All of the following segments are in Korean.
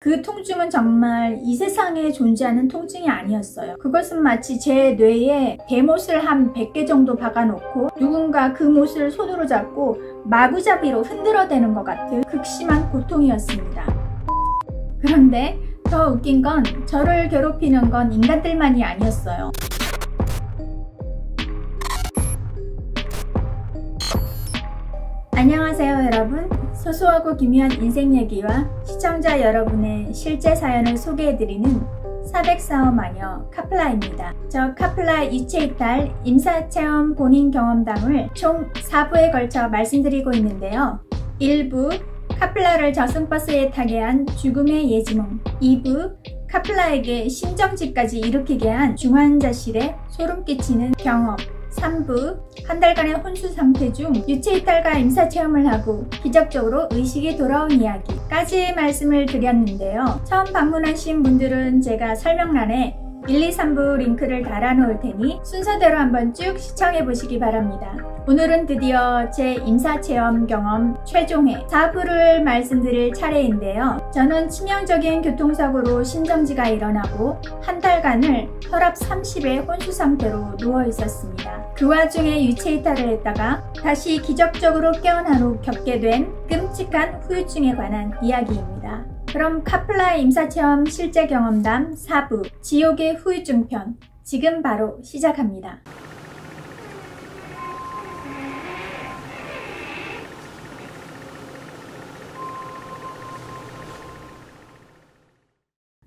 그 통증은 정말 이 세상에 존재하는 통증이 아니었어요. 그것은 마치 제 뇌에 대못을 한 100개 정도 박아놓고 누군가 그 못을 손으로 잡고 마구잡이로 흔들어대는 것 같은 극심한 고통이었습니다. 그런데 더 웃긴 건 저를 괴롭히는 건 인간들만이 아니었어요. 안녕하세요 여러분. 소소하고 기묘한 인생 얘기와 시청자 여러분의 실제 사연을 소개해드리는 사백사업 마녀 카플라입니다. 저 카플라 유체이탈 임사체험 본인 경험담을 총 4부에 걸쳐 말씀드리고 있는데요. 1부 카플라를 저승버스에 타게 한 죽음의 예지몽, 2부 카플라에게 심정지까지 일으키게 한 중환자실에 소름 끼치는 경험, 3부 한 달간의 혼수 상태 중 유체이탈과 임사체험을 하고 기적적으로 의식이 돌아온 이야기까지 말씀을 드렸는데요. 처음 방문하신 분들은 제가 설명란에 1, 2, 3부 링크를 달아놓을 테니 순서대로 한번 쭉 시청해 보시기 바랍니다. 오늘은 드디어 제 임사체험 경험 최종회 4부를 말씀드릴 차례인데요. 저는 치명적인 교통사고로 심정지가 일어나고 한 달간을 혈압 30의 혼수 상태로 누워 있었습니다. 그 와중에 유체이탈을 했다가 다시 기적적으로 깨어난 후 겪게 된 끔찍한 후유증에 관한 이야기입니다. 그럼 카플라 임사체험 실제 경험담 4부 지옥의 후유증 편 지금 바로 시작합니다.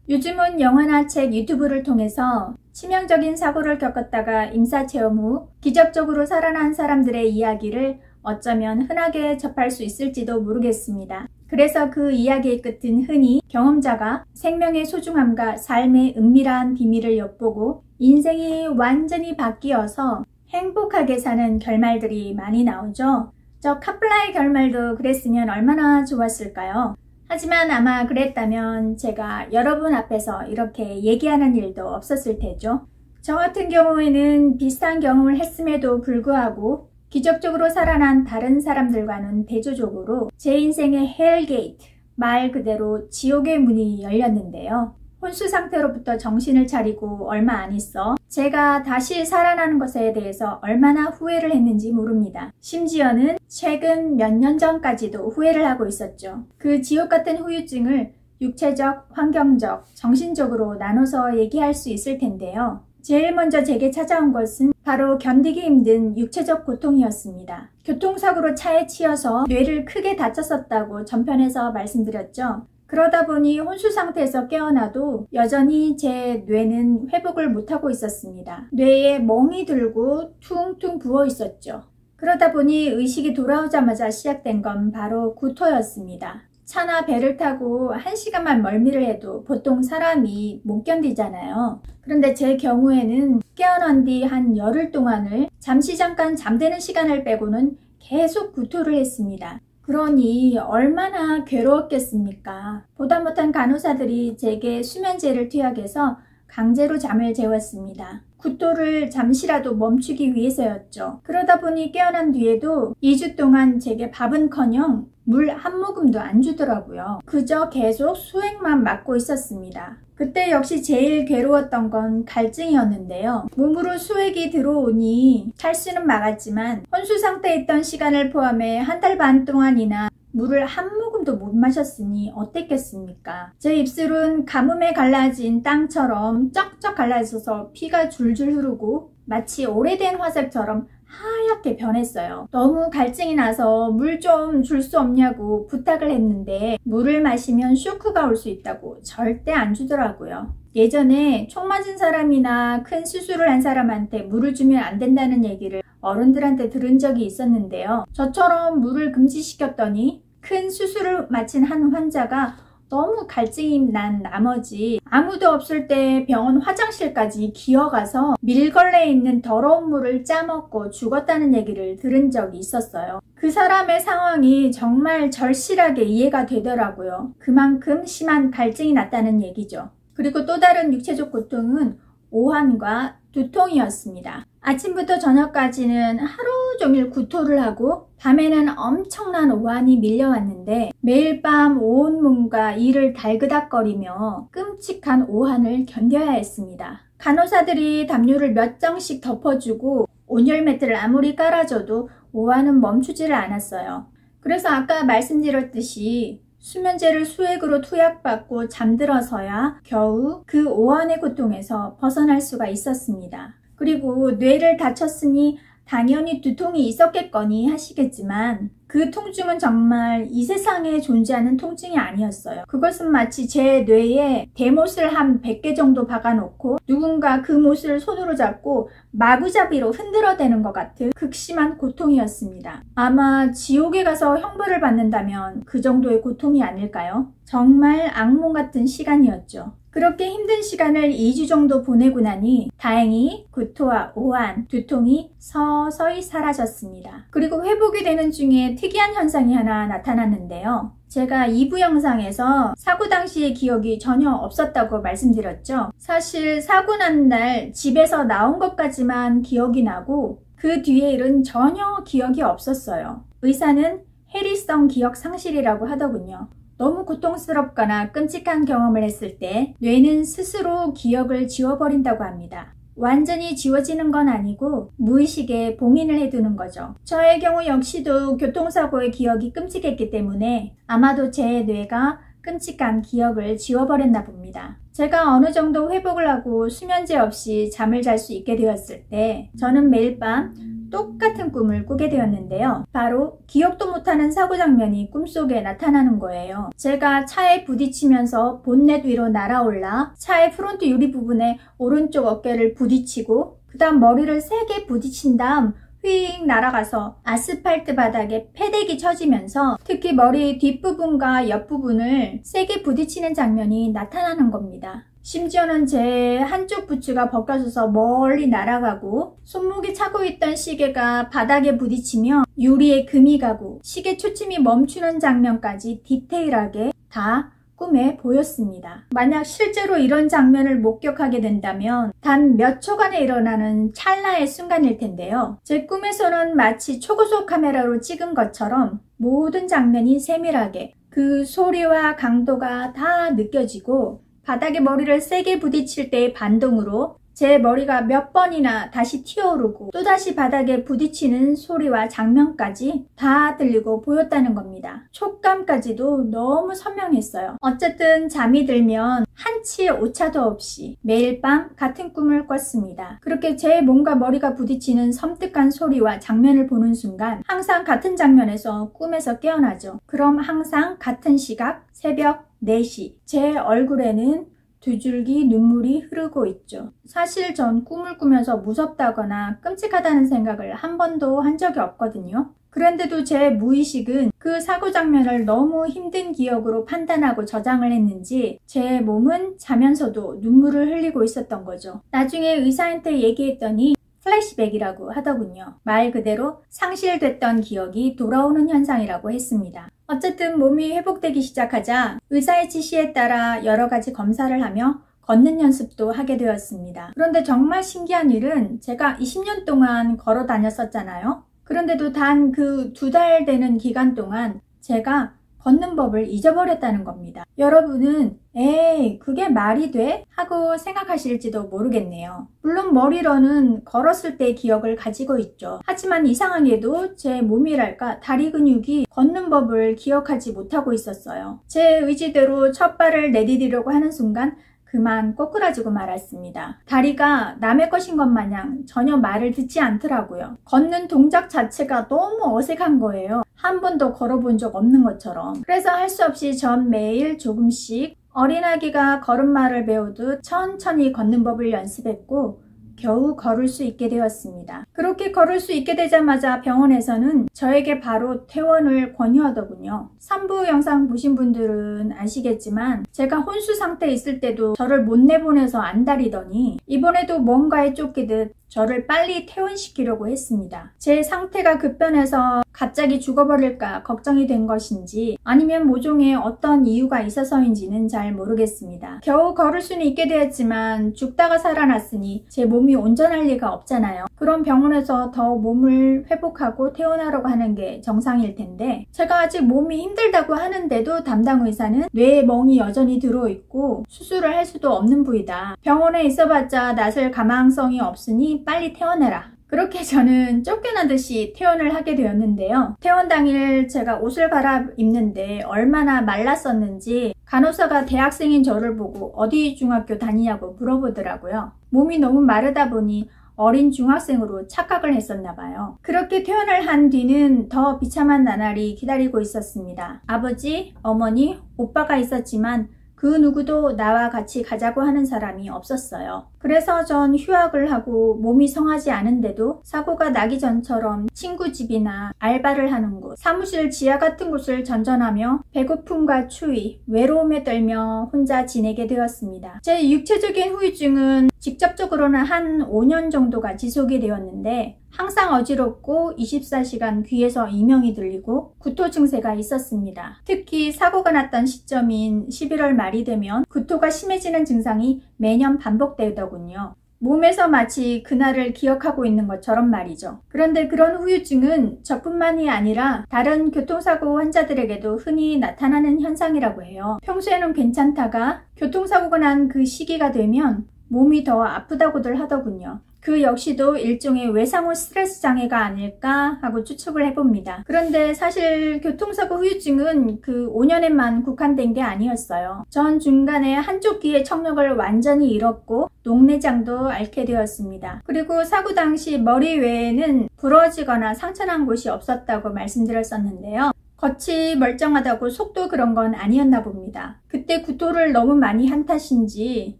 요즘은 영화나 책, 유튜브를 통해서 치명적인 사고를 겪었다가 임사체험 후 기적적으로 살아난 사람들의 이야기를 어쩌면 흔하게 접할 수 있을지도 모르겠습니다. 그래서 그 이야기의 끝은 흔히 경험자가 생명의 소중함과 삶의 은밀한 비밀을 엿보고 인생이 완전히 바뀌어서 행복하게 사는 결말들이 많이 나오죠. 저 카플라의 결말도 그랬으면 얼마나 좋았을까요? 하지만 아마 그랬다면 제가 여러분 앞에서 이렇게 얘기하는 일도 없었을 테죠. 저 같은 경우에는 비슷한 경험을 했음에도 불구하고 기적적으로 살아난 다른 사람들과는 대조적으로 제 인생의 헬게이트, 말 그대로 지옥의 문이 열렸는데요. 혼수 상태로부터 정신을 차리고 얼마 안 있어 제가 다시 살아나는 것에 대해서 얼마나 후회를 했는지 모릅니다. 심지어는 최근 몇 년 전까지도 후회를 하고 있었죠. 그 지옥 같은 후유증을 육체적, 환경적, 정신적으로 나눠서 얘기할 수 있을 텐데요. 제일 먼저 제게 찾아온 것은 바로 견디기 힘든 육체적 고통이었습니다. 교통사고로 차에 치여서 뇌를 크게 다쳤었다고 전편에서 말씀드렸죠. 그러다 보니 혼수 상태에서 깨어나도 여전히 제 뇌는 회복을 못하고 있었습니다. 뇌에 멍이 들고 퉁퉁 부어 있었죠. 그러다 보니 의식이 돌아오자마자 시작된 건 바로 구토였습니다. 차나 배를 타고 1시간만 멀미를 해도 보통 사람이 못 견디잖아요. 그런데 제 경우에는 깨어난 뒤 한 열흘 동안을 잠시 잠깐 잠드는 시간을 빼고는 계속 구토를 했습니다. 그러니 얼마나 괴로웠겠습니까? 보다 못한 간호사들이 제게 수면제를 투약해서 강제로 잠을 재웠습니다. 구토를 잠시라도 멈추기 위해서였죠. 그러다 보니 깨어난 뒤에도 2주 동안 제게 밥은커녕 물 한 모금도 안 주더라고요. 그저 계속 수액만 맞고 있었습니다. 그때 역시 제일 괴로웠던 건 갈증이었는데요. 몸으로 수액이 들어오니 탈수는 막았지만 혼수 상태에 있던 시간을 포함해 한 달 반 동안이나 물을 한 모금도 못 마셨으니 어땠겠습니까? 제 입술은 가뭄에 갈라진 땅처럼 쩍쩍 갈라져서 피가 줄줄 흐르고 마치 오래된 화석처럼 하얗게 변했어요. 너무 갈증이 나서 물 좀 줄 수 없냐고 부탁을 했는데 물을 마시면 쇼크가 올 수 있다고 절대 안 주더라고요. 예전에 총 맞은 사람이나 큰 수술을 한 사람한테 물을 주면 안 된다는 얘기를 어른들한테 들은 적이 있었는데요. 저처럼 물을 금지시켰더니 큰 수술을 마친 한 환자가 너무 갈증이 난 나머지 아무도 없을 때 병원 화장실까지 기어가서 밀걸레에 있는 더러운 물을 짜먹고 죽었다는 얘기를 들은 적이 있었어요. 그 사람의 상황이 정말 절실하게 이해가 되더라고요. 그만큼 심한 갈증이 났다는 얘기죠. 그리고 또 다른 육체적 고통은 오한과 두통이었습니다. 아침부터 저녁까지는 하루 종일 구토를 하고 밤에는 엄청난 오한이 밀려왔는데 매일 밤 온몸과 이를 달그닥거리며 끔찍한 오한을 견뎌야 했습니다. 간호사들이 담요를 몇 장씩 덮어주고 온열 매트를 아무리 깔아줘도 오한은 멈추지를 않았어요. 그래서 아까 말씀드렸듯이 수면제를 수액으로 투약받고 잠들어서야 겨우 그 오한의 고통에서 벗어날 수가 있었습니다. 그리고 뇌를 다쳤으니 당연히 두통이 있었겠거니 하시겠지만 그 통증은 정말 이 세상에 존재하는 통증이 아니었어요. 그것은 마치 제 뇌에 대못을 한 100개 정도 박아놓고 누군가 그 못을 손으로 잡고 마구잡이로 흔들어대는 것 같은 극심한 고통이었습니다. 아마 지옥에 가서 형벌을 받는다면 그 정도의 고통이 아닐까요? 정말 악몽 같은 시간이었죠. 그렇게 힘든 시간을 2주 정도 보내고 나니 다행히 구토와 오한, 두통이 서서히 사라졌습니다. 그리고 회복이 되는 중에 특이한 현상이 하나 나타났는데요. 제가 2부 영상에서 사고 당시의 기억이 전혀 없었다고 말씀드렸죠. 사실 사고 난 날 집에서 나온 것까지만 기억이 나고 그 뒤의 일은 전혀 기억이 없었어요. 의사는 해리성 기억 상실이라고 하더군요. 너무 고통스럽거나 끔찍한 경험을 했을 때 뇌는 스스로 기억을 지워버린다고 합니다. 완전히 지워지는 건 아니고 무의식에 봉인을 해두는 거죠. 저의 경우 역시도 교통사고의 기억이 끔찍했기 때문에 아마도 제 뇌가 끔찍한 기억을 지워버렸나 봅니다. 제가 어느 정도 회복을 하고 수면제 없이 잠을 잘 수 있게 되었을 때 저는 매일 밤 똑같은 꿈을 꾸게 되었는데요. 바로 기억도 못하는 사고 장면이 꿈속에 나타나는 거예요. 제가 차에 부딪히면서 본넷 위로 날아올라 차의 프론트 유리 부분에 오른쪽 어깨를 부딪히고 그 다음 머리를 세게 부딪힌 다음 휙 날아가서 아스팔트 바닥에 패대기 쳐지면서 특히 머리 뒷부분과 옆부분을 세게 부딪히는 장면이 나타나는 겁니다. 심지어는 제 한쪽 부츠가 벗겨져서 멀리 날아가고 손목에 차고 있던 시계가 바닥에 부딪히며 유리에 금이 가고 시계 초침이 멈추는 장면까지 디테일하게 다 꿈에 보였습니다. 만약 실제로 이런 장면을 목격하게 된다면 단 몇 초간에 일어나는 찰나의 순간일 텐데요. 제 꿈에서는 마치 초고속 카메라로 찍은 것처럼 모든 장면이 세밀하게 그 소리와 강도가 다 느껴지고 바닥에 머리를 세게 부딪힐 때의 반동으로 제 머리가 몇 번이나 다시 튀어오르고 또다시 바닥에 부딪히는 소리와 장면까지 다 들리고 보였다는 겁니다. 촉감까지도 너무 선명했어요. 어쨌든 잠이 들면 한치의 오차도 없이 매일 밤 같은 꿈을 꿨습니다. 그렇게 제 몸과 머리가 부딪히는 섬뜩한 소리와 장면을 보는 순간 항상 같은 장면에서 꿈에서 깨어나죠. 그럼 항상 같은 시각 새벽 4시 제 얼굴에는 두 줄기 눈물이 흐르고 있죠. 사실 전 꿈을 꾸면서 무섭다거나 끔찍하다는 생각을 한 번도 한 적이 없거든요. 그런데도 제 무의식은 그 사고 장면을 너무 힘든 기억으로 판단하고 저장을 했는지 제 몸은 자면서도 눈물을 흘리고 있었던 거죠. 나중에 의사한테 얘기했더니 플래시백이라고 하더군요. 말 그대로 상실됐던 기억이 돌아오는 현상이라고 했습니다. 어쨌든 몸이 회복되기 시작하자 의사의 지시에 따라 여러 가지 검사를 하며 걷는 연습도 하게 되었습니다. 그런데 정말 신기한 일은 제가 20년 동안 걸어 다녔었잖아요. 그런데도 단 그 2달 되는 기간 동안 제가 걷는 법을 잊어버렸다는 겁니다. 여러분은 에이 그게 말이 돼? 하고 생각하실지도 모르겠네요. 물론 머리로는 걸었을 때의 기억을 가지고 있죠. 하지만 이상하게도 제 몸이랄까 다리 근육이 걷는 법을 기억하지 못하고 있었어요. 제 의지대로 첫 발을 내디디려고 하는 순간 그만 꼬꾸라지고 말았습니다. 다리가 남의 것인 것 마냥 전혀 말을 듣지 않더라고요. 걷는 동작 자체가 너무 어색한 거예요. 한 번도 걸어본 적 없는 것처럼. 그래서 할 수 없이 전 매일 조금씩 어린아기가 걸음마를 배우듯 천천히 걷는 법을 연습했고 겨우 걸을 수 있게 되었습니다. 그렇게 걸을 수 있게 되자마자 병원에서는 저에게 바로 퇴원을 권유하더군요. 3부 영상 보신 분들은 아시겠지만 제가 혼수 상태에 있을 때도 저를 못 내보내서 안달이더니 이번에도 뭔가에 쫓기듯 저를 빨리 퇴원시키려고 했습니다. 제 상태가 급변해서 갑자기 죽어버릴까 걱정이 된 것인지 아니면 모종의 어떤 이유가 있어서인지는 잘 모르겠습니다. 겨우 걸을 수는 있게 되었지만 죽다가 살아났으니 제 몸이 온전할 리가 없잖아요. 그럼 병원에서 더 몸을 회복하고 퇴원하려고 하는 게 정상일 텐데 제가 아직 몸이 힘들다고 하는데도 담당 의사는 뇌에 멍이 여전히 들어있고 수술을 할 수도 없는 부위다. 병원에 있어봤자 낫을 가망성이 없으니 빨리 퇴원해라. 그렇게 저는 쫓겨나듯이 퇴원을 하게 되었는데요. 퇴원 당일 제가 옷을 갈아입는데 얼마나 말랐었는지 간호사가 대학생인 저를 보고 어디 중학교 다니냐고 물어보더라고요. 몸이 너무 마르다 보니 어린 중학생으로 착각을 했었나 봐요. 그렇게 퇴원을 한 뒤는 더 비참한 나날이 기다리고 있었습니다. 아버지, 어머니, 오빠가 있었지만 그 누구도 나와 같이 가자고 하는 사람이 없었어요. 그래서 전 휴학을 하고 몸이 성하지 않은데도 사고가 나기 전처럼 친구 집이나 알바를 하는 곳, 사무실 지하 같은 곳을 전전하며 배고픔과 추위, 외로움에 떨며 혼자 지내게 되었습니다. 제 육체적인 후유증은 직접적으로는 한 5년 정도가 지속이 되었는데 항상 어지럽고 24시간 귀에서 이명이 들리고 구토 증세가 있었습니다. 특히 사고가 났던 시점인 11월 말이 되면 구토가 심해지는 증상이 매년 반복되더군요. 몸에서 마치 그날을 기억하고 있는 것처럼 말이죠. 그런데 그런 후유증은 저뿐만이 아니라 다른 교통사고 환자들에게도 흔히 나타나는 현상이라고 해요. 평소에는 괜찮다가 교통사고가 난 그 시기가 되면 몸이 더 아프다고들 하더군요. 그 역시도 일종의 외상후 스트레스 장애가 아닐까 하고 추측을 해봅니다. 그런데 사실 교통사고 후유증은 그 5년에만 국한된 게 아니었어요. 전 중간에 한쪽 귀의 청력을 완전히 잃었고 녹내장도 앓게 되었습니다. 그리고 사고 당시 머리 외에는 부러지거나 상처난 곳이 없었다고 말씀드렸었는데요. 겉이 멀쩡하다고 속도 그런 건 아니었나 봅니다. 그때 구토를 너무 많이 한 탓인지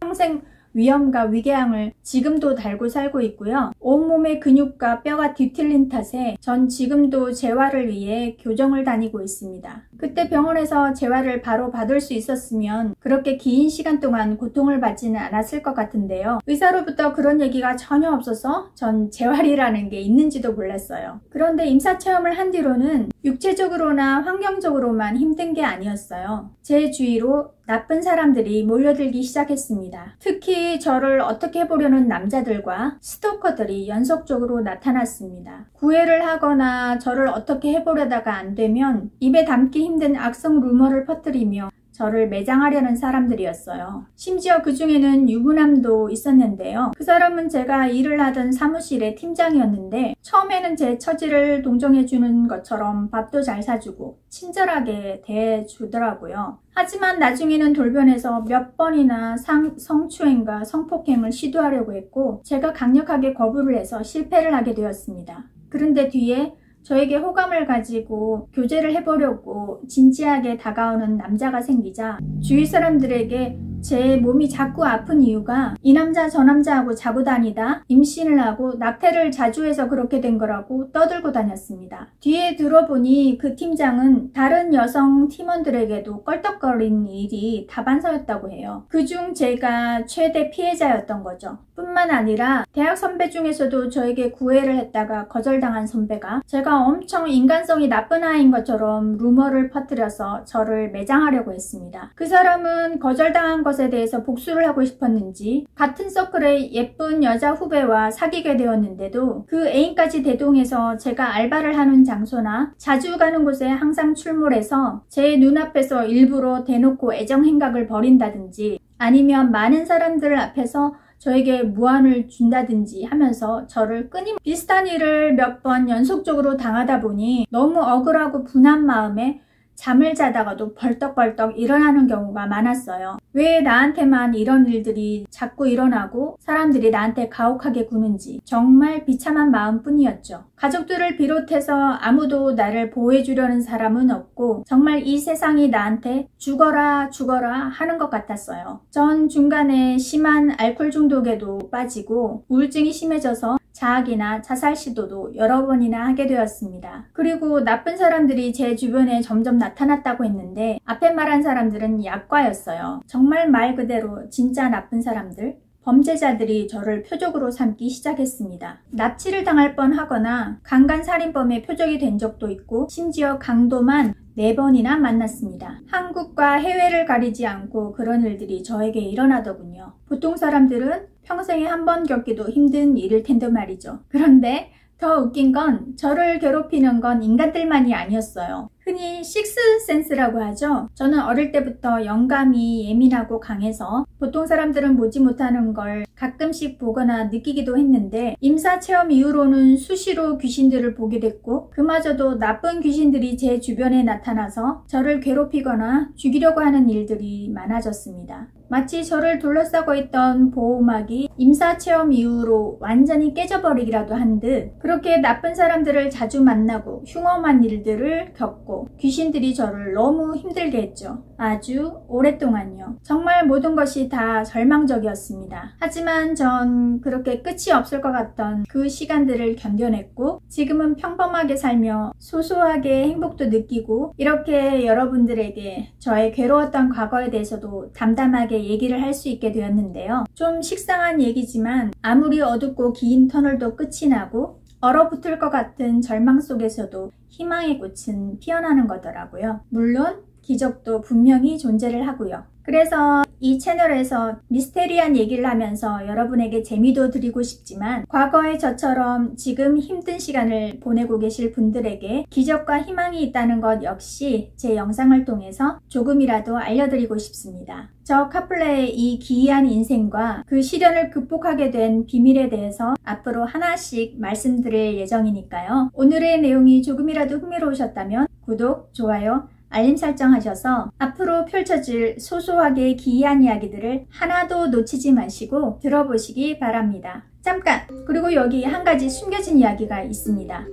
평생 위염과 위궤양을 지금도 달고 살고 있고요. 온몸의 근육과 뼈가 뒤틀린 탓에 전 지금도 재활을 위해 교정을 다니고 있습니다. 그때 병원에서 재활을 바로 받을 수 있었으면 그렇게 긴 시간 동안 고통을 받지는 않았을 것 같은데요. 의사로부터 그런 얘기가 전혀 없어서 전 재활이라는 게 있는지도 몰랐어요. 그런데 임사체험을 한 뒤로는 육체적으로나 환경적으로만 힘든 게 아니었어요. 제 주위로 나쁜 사람들이 몰려들기 시작했습니다. 특히 저를 어떻게 해보려는 남자들과 스토커들이 연속적으로 나타났습니다. 구애를 하거나 저를 어떻게 해보려다가 안 되면 입에 담기 힘든 악성 루머를 퍼뜨리며 저를 매장하려는 사람들이었어요. 심지어 그 중에는 유부남도 있었는데요. 그 사람은 제가 일을 하던 사무실의 팀장이었는데 처음에는 제 처지를 동정해주는 것처럼 밥도 잘 사주고 친절하게 대해주더라고요. 하지만 나중에는 돌변해서 몇 번이나 성추행과 성폭행을 시도하려고 했고 제가 강력하게 거부를 해서 실패를 하게 되었습니다. 그런데 뒤에 저에게 호감을 가지고 교제를 해보려고 진지하게 다가오는 남자가 생기자 주위 사람들에게 제 몸이 자꾸 아픈 이유가 이 남자 저 남자하고 자고 다니다 임신을 하고 낙태를 자주 해서 그렇게 된 거라고 떠들고 다녔습니다. 뒤에 들어보니 그 팀장은 다른 여성 팀원들에게도 껄떡거린 일이 다반사였다고 해요. 그중 제가 최대 피해자였던 거죠. 뿐만 아니라 대학 선배 중에서도 저에게 구애를 했다가 거절당한 선배가 제가 엄청 인간성이 나쁜 아이인 것처럼 루머를 퍼뜨려서 저를 매장하려고 했습니다. 그 사람은 거절당한 것에 대해서 복수를 하고 싶었는지 같은 서클의 예쁜 여자 후배와 사귀게 되었는데도 그 애인까지 대동해서 제가 알바를 하는 장소나 자주 가는 곳에 항상 출몰해서 제 눈앞에서 일부러 대놓고 애정 행각을 벌인다든지 아니면 많은 사람들 앞에서 저에게 무안을 준다든지 하면서 저를 비슷한 일을 몇 번 연속적으로 당하다 보니 너무 억울하고 분한 마음에 잠을 자다가도 벌떡벌떡 일어나는 경우가 많았어요. 왜 나한테만 이런 일들이 자꾸 일어나고 사람들이 나한테 가혹하게 구는지 정말 비참한 마음뿐이었죠. 가족들을 비롯해서 아무도 나를 보호해주려는 사람은 없고 정말 이 세상이 나한테 죽어라 죽어라 하는 것 같았어요. 전 중간에 심한 알코올 중독에도 빠지고 우울증이 심해져서 자학이나 자살 시도도 여러 번이나 하게 되었습니다. 그리고 나쁜 사람들이 제 주변에 점점 나타났다고 했는데 앞에 말한 사람들은 약과였어요. 정말 말 그대로 진짜 나쁜 사람들, 범죄자들이 저를 표적으로 삼기 시작했습니다. 납치를 당할 뻔하거나 강간살인범의 표적이 된 적도 있고 심지어 강도만 4번이나 만났습니다. 한국과 해외를 가리지 않고 그런 일들이 저에게 일어나더군요. 보통 사람들은 평생에 한 번 겪기도 힘든 일일 텐데 말이죠. 그런데 더 웃긴 건 저를 괴롭히는 건 인간들만이 아니었어요. 흔히 식스센스라고 하죠. 저는 어릴 때부터 영감이 예민하고 강해서 보통 사람들은 보지 못하는 걸 가끔씩 보거나 느끼기도 했는데 임사체험 이후로는 수시로 귀신들을 보게 됐고 그마저도 나쁜 귀신들이 제 주변에 나타나서 저를 괴롭히거나 죽이려고 하는 일들이 많아졌습니다. 마치 저를 둘러싸고 있던 보호막이 임사체험 이후로 완전히 깨져버리기라도 한 듯 그렇게 나쁜 사람들을 자주 만나고 흉엄한 일들을 겪고 귀신들이 저를 너무 힘들게 했죠. 아주 오랫동안요. 정말 모든 것이 다 절망적이었습니다. 하지만 전 그렇게 끝이 없을 것 같던 그 시간들을 견뎌냈고 지금은 평범하게 살며 소소하게 행복도 느끼고 이렇게 여러분들에게 저의 괴로웠던 과거에 대해서도 담담하게 얘기를 할 수 있게 되었는데요. 좀 식상한 얘기지만 아무리 어둡고 긴 터널도 끝이 나고 얼어붙을 것 같은 절망 속에서도 희망의 꽃은 피어나는 거더라고요. 물론 기적도 분명히 존재를 하고요. 그래서 이 채널에서 미스테리한 얘기를 하면서 여러분에게 재미도 드리고 싶지만 과거의 저처럼 지금 힘든 시간을 보내고 계실 분들에게 기적과 희망이 있다는 것 역시 제 영상을 통해서 조금이라도 알려드리고 싶습니다. 저 카플레의 이 기이한 인생과 그 시련을 극복하게 된 비밀에 대해서 앞으로 하나씩 말씀드릴 예정이니까요. 오늘의 내용이 조금이라도 흥미로우셨다면 구독, 좋아요, 알림 설정하셔서 앞으로 펼쳐질 소소하게 기이한 이야기들을 하나도 놓치지 마시고 들어보시기 바랍니다. 잠깐! 그리고 여기 한 가지 숨겨진 이야기가 있습니다.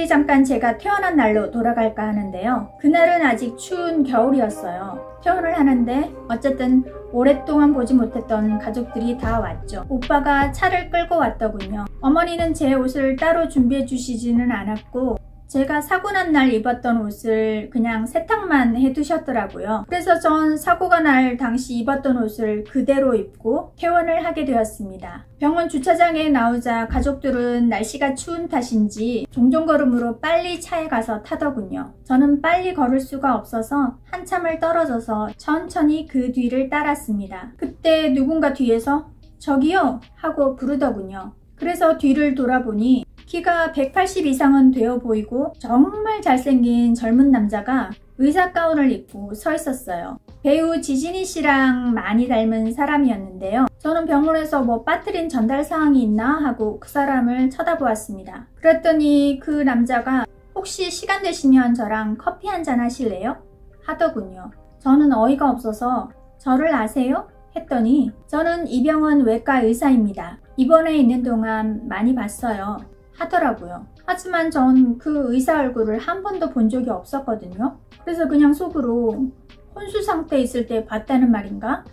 잠깐 제가 태어난 날로 돌아갈까 하는데요. 그날은 아직 추운 겨울이었어요. 퇴원을 하는데 어쨌든 오랫동안 보지 못했던 가족들이 다 왔죠. 오빠가 차를 끌고 왔더군요. 어머니는 제 옷을 따로 준비해 주시지는 않았고 제가 사고 난 날 입었던 옷을 그냥 세탁만 해두셨더라고요. 그래서 전 사고가 날 당시 입었던 옷을 그대로 입고 퇴원을 하게 되었습니다. 병원 주차장에 나오자 가족들은 날씨가 추운 탓인지 종종 걸음으로 빨리 차에 가서 타더군요. 저는 빨리 걸을 수가 없어서 한참을 떨어져서 천천히 그 뒤를 따랐습니다. 그때 누군가 뒤에서 저기요! 하고 부르더군요. 그래서 뒤를 돌아보니 키가 180 이상은 되어 보이고 정말 잘생긴 젊은 남자가 의사 가운을 입고 서 있었어요. 배우 지진이 씨랑 많이 닮은 사람이었는데요. 저는 병원에서 뭐 빠뜨린 전달 사항이 있나 하고 그 사람을 쳐다보았습니다. 그랬더니 그 남자가 혹시 시간 되시면 저랑 커피 한잔 하실래요? 하더군요. 저는 어이가 없어서 저를 아세요? 했더니 저는 이 병원 외과 의사입니다. 입원해 있는 동안 많이 봤어요. 하더라고요. 하지만 전 그 의사 얼굴을 한 번도 본 적이 없었거든요. 그래서 그냥 속으로 혼수 상태에 있을 때 봤다는 말인가?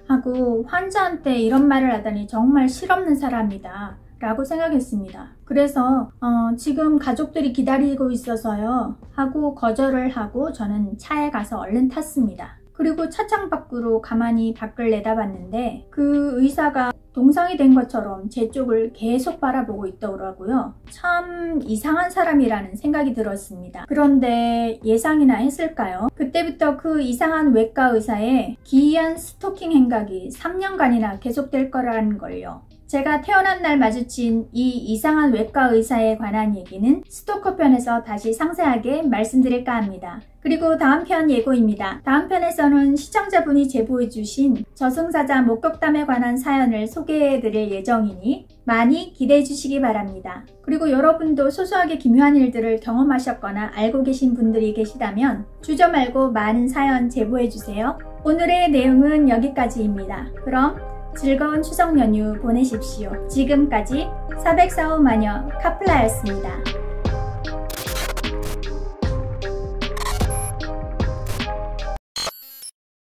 하고 환자한테 이런 말을 하다니 정말 실없는 사람이다 라고 생각했습니다. 그래서 지금 가족들이 기다리고 있어서요 하고 거절을 하고 저는 차에 가서 얼른 탔습니다. 그리고 차창 밖으로 가만히 밖을 내다봤는데 그 의사가 동상이 된 것처럼 제 쪽을 계속 바라보고 있더라고요. 참 이상한 사람이라는 생각이 들었습니다. 그런데 예상이나 했을까요? 그때부터 그 이상한 외과 의사의 기이한 스토킹 행각이 3년간이나 계속될 거라는 걸요. 제가 태어난 날 마주친 이 이상한 외과 의사에 관한 얘기는 스토커 편에서 다시 상세하게 말씀드릴까 합니다. 그리고 다음 편 예고입니다. 다음 편에서는 시청자분이 제보해주신 저승사자 목격담에 관한 사연을 소개해드릴 예정이니 많이 기대해주시기 바랍니다. 그리고 여러분도 소소하게 기묘한 일들을 경험하셨거나 알고 계신 분들이 계시다면 주저 말고 많은 사연 제보해주세요. 오늘의 내용은 여기까지입니다. 그럼 즐거운 추석 연휴 보내십시오. 지금까지 404호 마녀 카플라였습니다.